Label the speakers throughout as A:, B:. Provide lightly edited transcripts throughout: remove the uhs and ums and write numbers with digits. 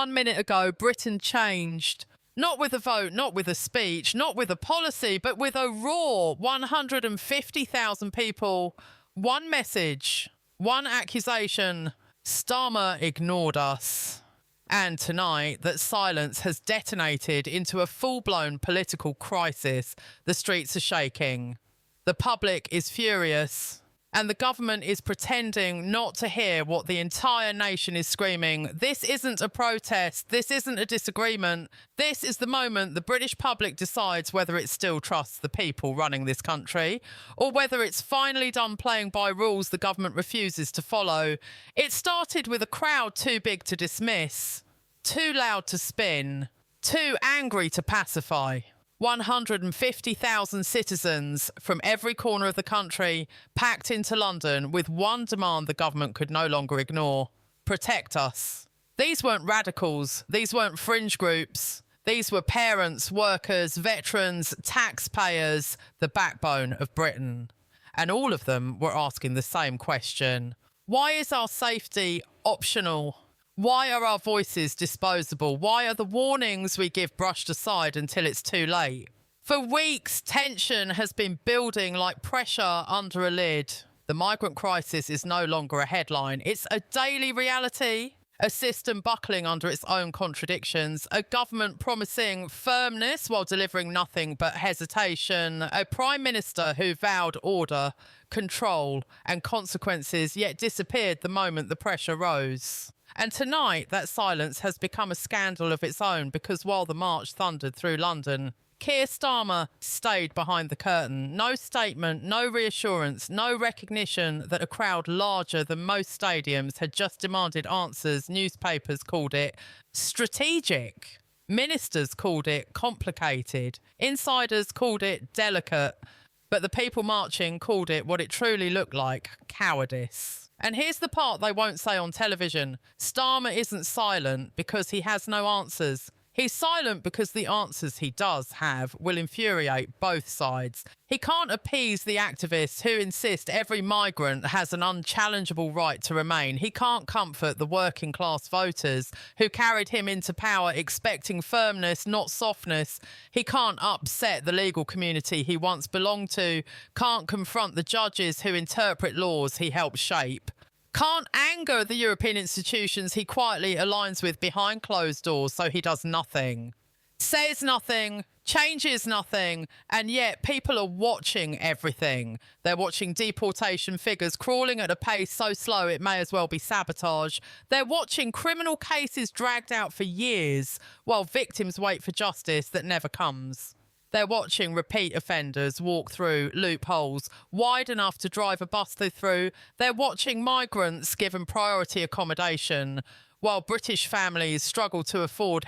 A: 1 minute ago, Britain changed. Not with a vote, not with a speech, not with a policy, but with a raw 150,000 people. One message, one accusation. Starmer ignored us. And tonight, that silence has detonated into a full-blown political crisis. The streets are shaking. The public is furious. And the government is pretending not to hear what the entire nation is screaming. This isn't a protest. This isn't a disagreement. This is the moment the British public decides whether it still trusts the people running this country or whether it's finally done playing by rules the government refuses to follow. It started with a crowd too big to dismiss, too loud to spin, too angry to pacify. 150,000 citizens from every corner of the country packed into London with one demand the government could no longer ignore: protect us. These weren't radicals. These weren't fringe groups. These were parents, workers, veterans, taxpayers, the backbone of Britain. And all of them were asking the same question. Why is our safety optional? Why are our voices disposable? Why are the warnings we give brushed aside until it's too late? For weeks, tension has been building like pressure under a lid. The migrant crisis is no longer a headline. It's a daily reality. A system buckling under its own contradictions. A government promising firmness while delivering nothing but hesitation. A prime minister who vowed order, control and consequences, yet disappeared the moment the pressure rose. And tonight, that silence has become a scandal of its own because while the march thundered through London, Keir Starmer stayed behind the curtain. No statement, no reassurance, no recognition that a crowd larger than most stadiums had just demanded answers. Newspapers called it strategic. Ministers called it complicated. Insiders called it delicate. But the people marching called it what it truly looked like: cowardice. And here's the part they won't say on television. Starmer isn't silent because he has no answers. He's silent because the answers he does have will infuriate both sides. He can't appease the activists who insist every migrant has an unchallengeable right to remain. He can't comfort the working class voters who carried him into power expecting firmness, not softness. He can't upset the legal community he once belonged to. Can't confront the judges who interpret laws he helped shape. Can't anger the European institutions he quietly aligns with behind closed doors, so he does nothing. Says nothing, changes nothing, and yet people are watching everything. They're watching deportation figures crawling at a pace so slow it may as well be sabotage. They're watching criminal cases dragged out for years while victims wait for justice that never comes. They're watching repeat offenders walk through loopholes wide enough to drive a bus through. They're watching migrants given priority accommodation while British families struggle to afford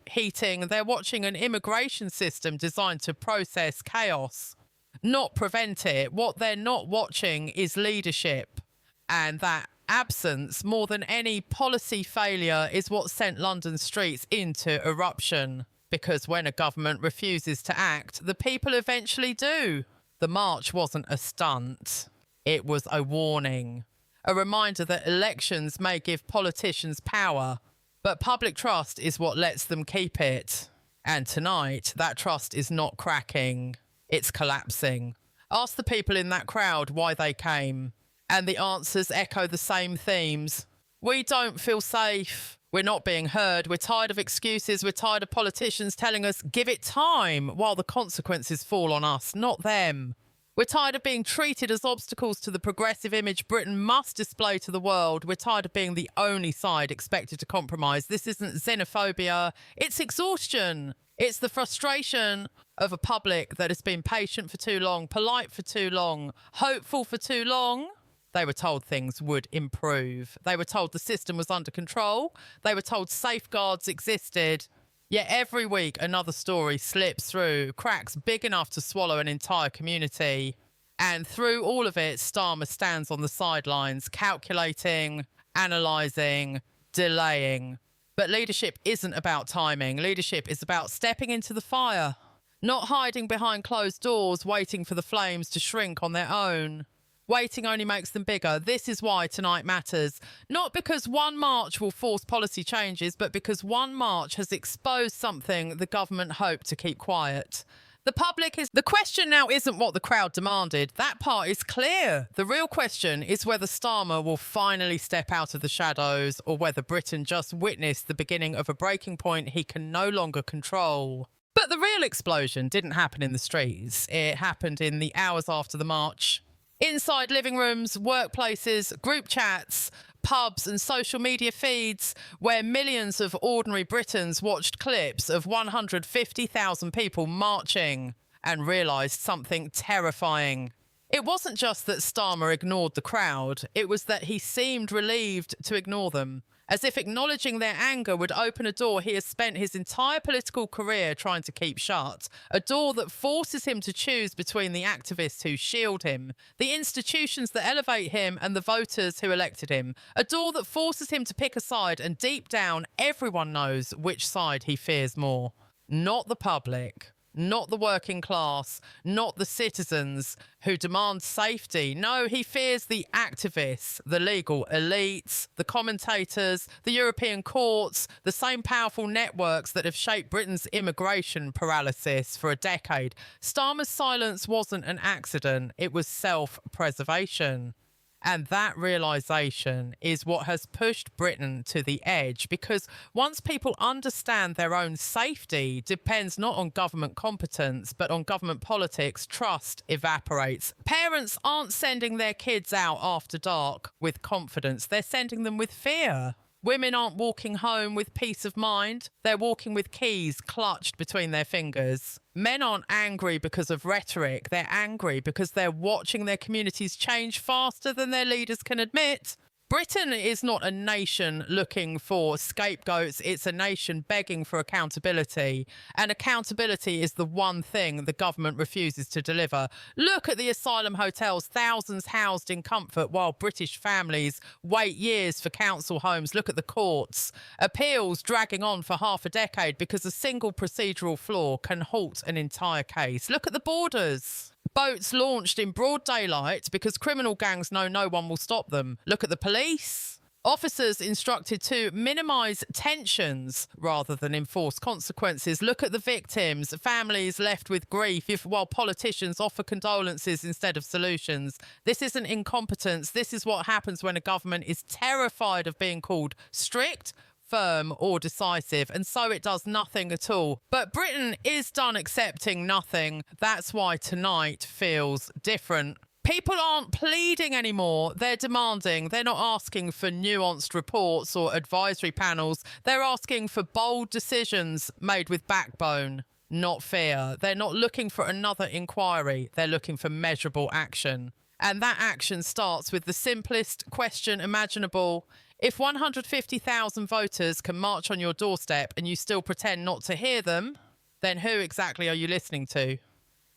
A: heating. They're watching an immigration system designed to process chaos, not prevent it. What they're not watching is leadership. And that absence, more than any policy failure, is what sent London streets into eruption. Because when a government refuses to act, the people eventually do. The march wasn't a stunt. It was a warning. A reminder that elections may give politicians power, but public trust is what lets them keep it. And tonight, that trust is not cracking. It's collapsing. Ask the people in that crowd why they came. And the answers echo the same themes. We don't feel safe. We're not being heard. We're tired of excuses. We're tired of politicians telling us, give it time, while the consequences fall on us, not them. We're tired of being treated as obstacles to the progressive image Britain must display to the world. We're tired of being the only side expected to compromise. This isn't xenophobia. It's exhaustion. It's the frustration of a public that has been patient for too long, polite for too long, hopeful for too long. They were told things would improve. They were told the system was under control. They were told safeguards existed. Yet every week another story slips through, cracks big enough to swallow an entire community. And through all of it, Starmer stands on the sidelines, calculating, analysing, delaying. But leadership isn't about timing. Leadership is about stepping into the fire, not hiding behind closed doors, waiting for the flames to shrink on their own. Waiting only makes them bigger. This is why tonight matters. Not because one march will force policy changes, but because one march has exposed something the government hoped to keep quiet. The question now isn't what the crowd demanded. That part is clear. The real question is whether Starmer will finally step out of the shadows or whether Britain just witnessed the beginning of a breaking point he can no longer control. But the real explosion didn't happen in the streets. It happened in the hours after the march. Inside living rooms, workplaces, group chats, pubs and social media feeds where millions of ordinary Britons watched clips of 150,000 people marching and realised something terrifying. It wasn't just that Starmer ignored the crowd, it was that he seemed relieved to ignore them, as if acknowledging their anger would open a door he has spent his entire political career trying to keep shut, a door that forces him to choose between the activists who shield him, the institutions that elevate him and the voters who elected him, a door that forces him to pick a side, and deep down everyone knows which side he fears more. Not the public. Not the working class, not the citizens who demand safety. No, he fears the activists, the legal elites, the commentators, the European courts, the same powerful networks that have shaped Britain's immigration paralysis for a decade. Starmer's silence wasn't an accident, it was self-preservation. And that realisation is what has pushed Britain to the edge, because once people understand their own safety depends not on government competence, but on government politics, trust evaporates. Parents aren't sending their kids out after dark with confidence, they're sending them with fear. Women aren't walking home with peace of mind, they're walking with keys clutched between their fingers. Men aren't angry because of rhetoric, they're angry because they're watching their communities change faster than their leaders can admit. Britain is not a nation looking for scapegoats, it's a nation begging for accountability. And accountability is the one thing the government refuses to deliver. Look at the asylum hotels, thousands housed in comfort while British families wait years for council homes. Look at the courts. Appeals dragging on for half a decade because a single procedural flaw can halt an entire case. Look at the borders. Boats launched in broad daylight because criminal gangs know no one will stop them. Look at the police. Officers instructed to minimise tensions rather than enforce consequences. Look at the victims, families left with grief while politicians offer condolences instead of solutions. This isn't incompetence. This is what happens when a government is terrified of being called strict, firm or decisive, and so it does nothing at all. But Britain is done accepting nothing. That's why tonight feels different. People aren't pleading anymore. They're demanding. They're not asking for nuanced reports or advisory panels. They're asking for bold decisions made with backbone, not fear. They're not looking for another inquiry. They're looking for measurable action. And that action starts with the simplest question imaginable. If 150,000 voters can march on your doorstep and you still pretend not to hear them, then who exactly are you listening to?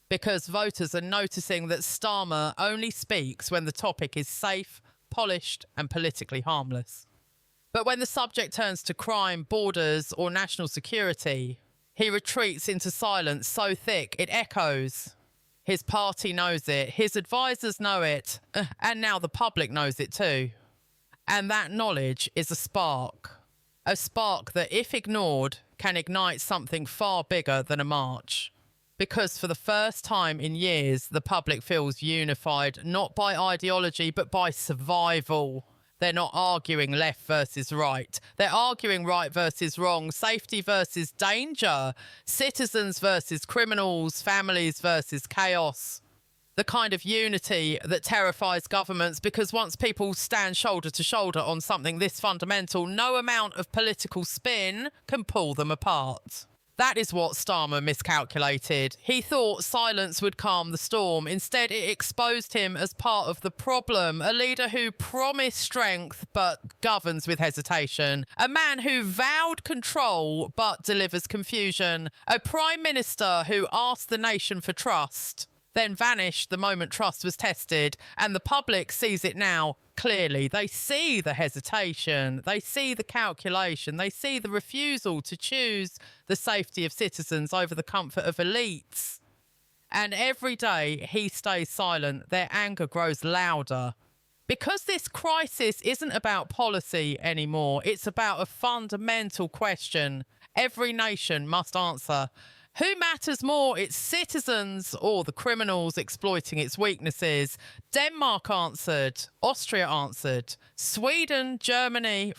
A: Because voters are noticing that Starmer only speaks when the topic is safe, polished and politically harmless. But when the subject turns to crime, borders or national security, he retreats into silence so thick it echoes. His party knows it, his advisors know it, and now the public knows it too. And that knowledge is a spark that, if ignored, can ignite something far bigger than a march. Because for the first time in years, the public feels unified, not by ideology, but by survival. They're not arguing left versus right. They're arguing right versus wrong, safety versus danger, citizens versus criminals, families versus chaos. The kind of unity that terrifies governments, because once people stand shoulder to shoulder on something this fundamental, no amount of political spin can pull them apart. That is what Starmer miscalculated. He thought silence would calm the storm. Instead, it exposed him as part of the problem, a leader who promised strength but governs with hesitation, a man who vowed control but delivers confusion, a prime minister who asked the nation for trust, then vanished the moment trust was tested, and the public sees it now clearly. They see the hesitation, they see the calculation, they see the refusal to choose the safety of citizens over the comfort of elites. And every day he stays silent, their anger grows louder. Because this crisis isn't about policy anymore, it's about a fundamental question every nation must answer. Who matters more, its citizens or the criminals exploiting its weaknesses? Denmark answered, Austria answered, Sweden, Germany,